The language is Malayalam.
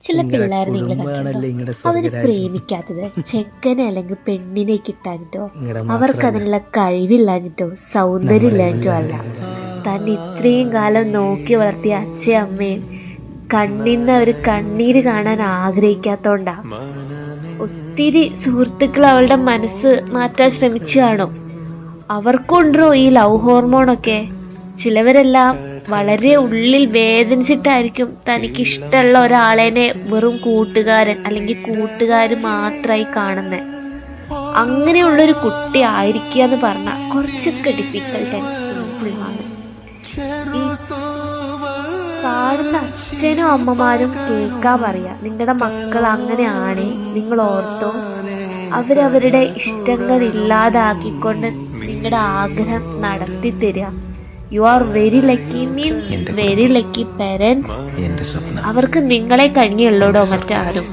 ചില പിള്ളേർ നിങ്ങൾ കണ്ടിട്ടുണ്ടോ, അവര് പ്രേമിക്കാത്തത് ചെക്കനെ അല്ലെങ്കിൽ പെണ്ണിനെ കിട്ടാഞ്ഞിട്ടോ അവർക്ക് അതിനുള്ള കഴിവില്ലാഞ്ഞിട്ടോ സൗന്ദര്യം ഇല്ലാഞ്ഞിട്ടോ അല്ല. തന്നെ ഇത്രയും കാലം നോക്കി വളർത്തിയ അച്ഛയും അമ്മയും കണ്ണിന്ന് ഒരു കണ്ണീര് കാണാൻ ആഗ്രഹിക്കാത്തോണ്ടാ. ഒത്തിരി സുഹൃത്തുക്കൾ അവളുടെ മനസ്സ് മാറ്റാൻ ശ്രമിച്ചു കാണും. അവർക്കുണ്ടോ ഈ ലവ് ഹോർമോണൊക്കെ. ചിലവരെല്ലാം വളരെ ഉള്ളിൽ വേദനിച്ചിട്ടായിരിക്കും തനിക്കിഷ്ടമുള്ള ഒരാളെനെ വെറും കൂട്ടുകാരൻ അല്ലെങ്കിൽ കൂട്ടുകാർ മാത്രമായി കാണുന്നത്. അങ്ങനെയുള്ളൊരു കുട്ടി ആയിരിക്കുക എന്ന് പറഞ്ഞാൽ കുറച്ചൊക്കെ ഡിഫിക്കൽട്ട് ആൻഡ് സിമ്പിൾ ആണ്. ഈ കാണുന്ന അച്ഛനും അമ്മമാരും കേൾക്കാൻ പറയാ, നിങ്ങളുടെ മക്കൾ അങ്ങനെയാണ്, നിങ്ങൾ ഓർത്തോ. അവരവരുടെ ഇഷ്ടങ്ങൾ ഇല്ലാതാക്കിക്കൊണ്ട് നിങ്ങളുടെ ആഗ്രഹം നടത്തി തരിക. You are very lucky means very lucky parents. അവർക്ക് നിങ്ങളെ കഴിഞ്ഞുള്ളൂടോ മറ്റാരും.